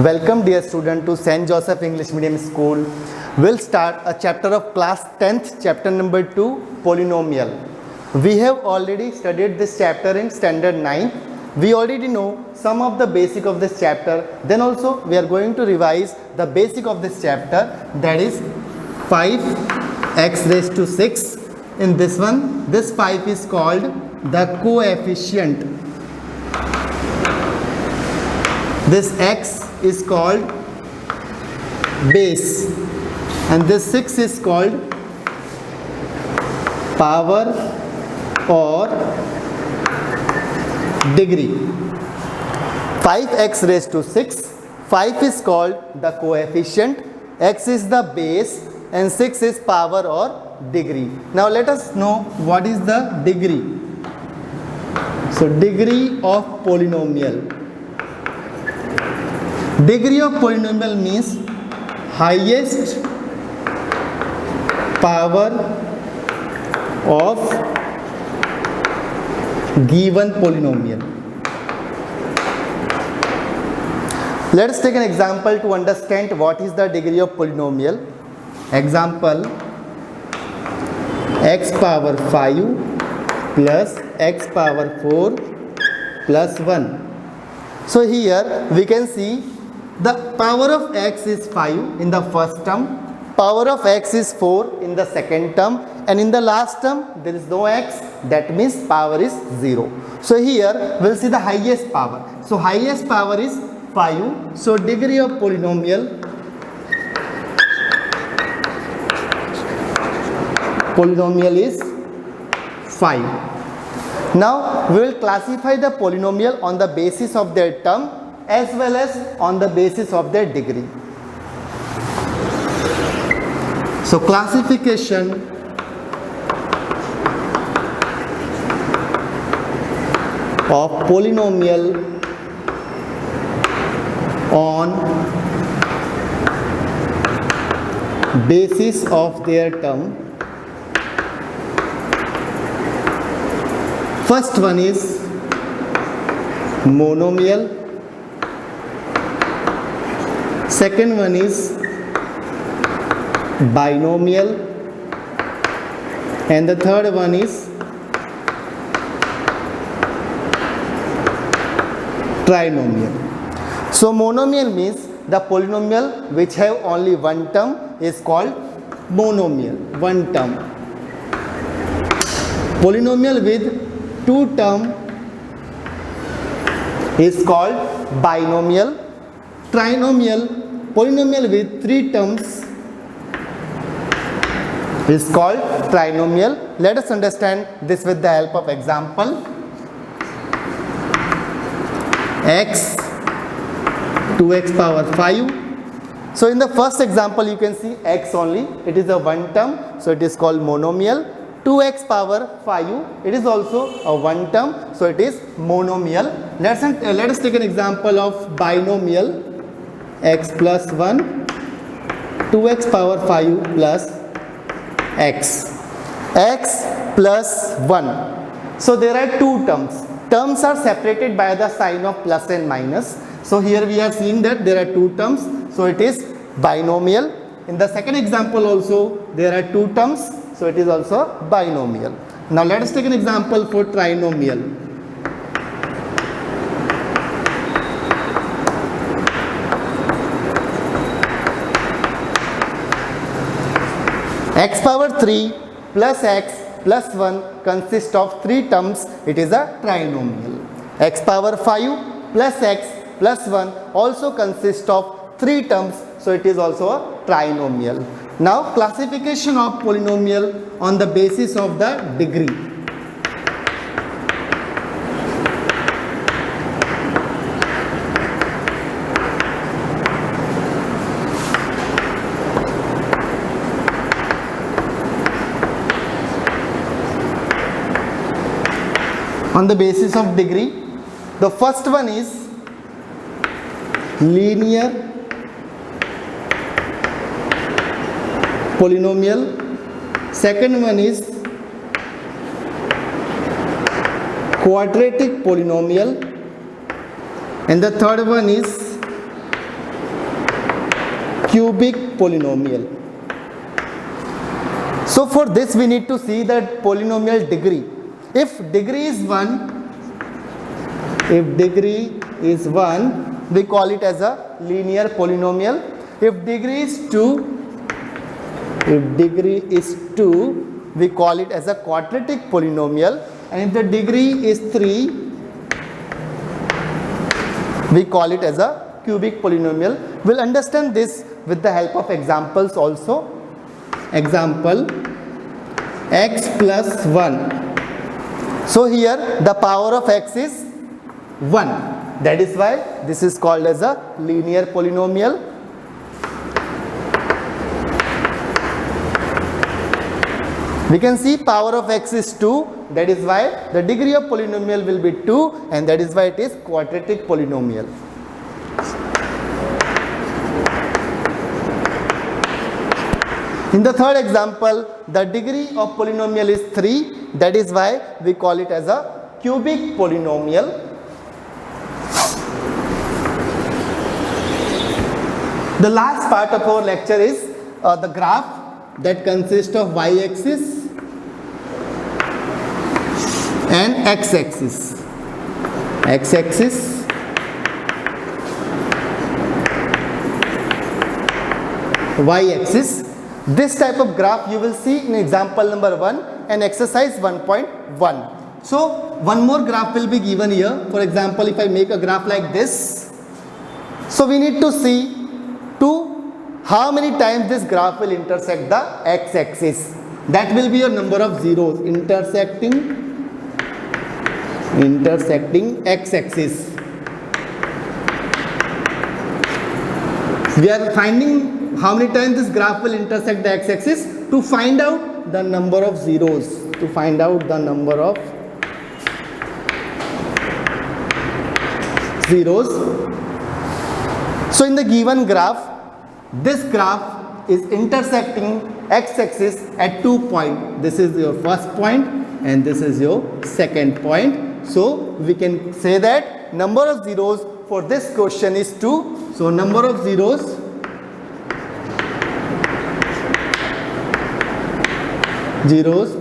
Welcome dear student to St. Joseph English Medium School. We'll start a chapter of class 10th, chapter number 2, polynomial. We have already studied this chapter in standard 9. We already know some of the basic of this chapter. Then also we are going to revise the basic of this chapter, that is 5x raised to 6. In this one, this 5 is called the coefficient. This x is called base and this 6 is called power or degree. 5x raised to 6, 5 is called the coefficient, x is the base and 6 is power or degree. Now let us know what is the degree. So degree of polynomial. Degree of polynomial means highest power of given polynomial. Let us take an example to understand what is the degree of polynomial. Example, x power 5 plus x power 4 plus 1. So here we can see the power of x is 5 in the first term, power of x is 4 in the second term, and in the last term there is no x, that means power is 0. So here we will see the highest power. So highest power is 5. So degree of polynomial is 5. Now we will classify the polynomial on the basis of their term as well as on the basis of their degree. So classification of polynomial on basis of their term. First one is monomial, second one is binomial, and the third one is trinomial. So monomial means the polynomial which have only one term is called monomial, one term. Polynomial with two term is called binomial. Trinomial, polynomial with three terms is called trinomial. Let us understand this with the help of example. X 2x power 5. So in the first example you can see x only, it is a one term, so it is called monomial. 2x power 5, it is also a one term, so it is monomial. Let us take an example of binomial. X plus 1, 2x power 5 plus x plus 1. So there are two terms. Terms are separated by the sign of plus and minus. So here we are seeing that there are two terms, so it is binomial. In the second example also there are two terms, so it is also binomial. Now let us take an example for trinomial. X power 3 plus x plus 1 consists of three terms, it is a trinomial. X power 5 plus x plus 1 also consists of three terms, so it is also a trinomial. Now classification of polynomial on the basis of the degree. On the basis of degree, the first one is linear polynomial, second one is quadratic polynomial, and the third one is cubic polynomial. So for this we need to see the polynomial degree. If degree is 1, we call it as a linear polynomial. If degree is 2, we call it as a quadratic polynomial. And if the degree is 3, we call it as a cubic polynomial. We'll understand this with the help of examples also. Example, x plus 1. So here the power of x is 1. That is why this is called as a linear polynomial. We can see power of x is 2. That is why the degree of polynomial will be 2, and that is why it is quadratic polynomial. In the third example, the degree of polynomial is 3. That is why we call it as a cubic polynomial. The last part of our lecture is the graph that consists of y-axis and x-axis. X-axis, y-axis. This type of graph you will see in example number 1 and exercise 1.1. So one more graph will be given here. For example, if I make a graph like this, so we need to see how many times this graph will intersect the x-axis. That will be your number of zeros intersecting x-axis. We are finding how many times this graph will intersect the x-axis to find out the number of zeros. So in the given graph, this graph is intersecting x-axis at 2 points. This is your first point and this is your second point. So we can say that number of zeros for this question is 2. So number of zeros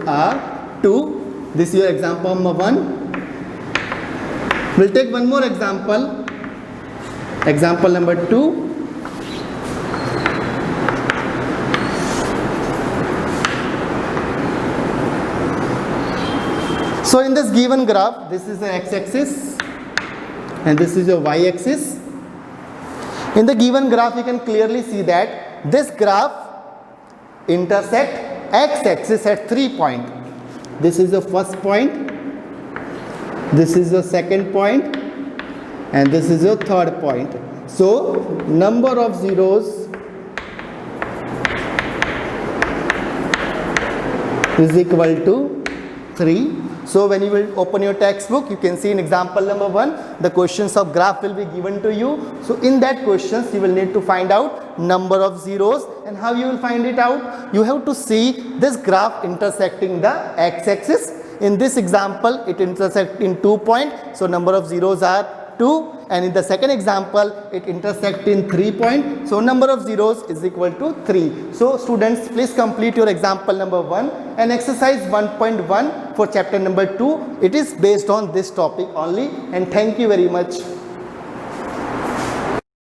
are 2. This is your example number 1. We'll take one more example. Example number 2. So in this given graph, this is the x-axis and this is your y-axis. In the given graph, you can clearly see that this graph intersects x-axis at 3 points. This is the first point, this is the second point, and this is your third point. So number of zeros is equal to 3. So when you will open your textbook, you can see in example number 1, the questions of graph will be given to you. So in that questions, you will need to find out number of zeros. And how you will find it out? You have to see this graph intersecting the x-axis. In this example, it intersects in 2 points. So number of zeros are 2. And in the second example, it intersects in 3 points. So number of zeros is equal to 3. So students, please complete your example number 1 and exercise 1.1 for chapter number 2. It is based on this topic only. And thank you very much.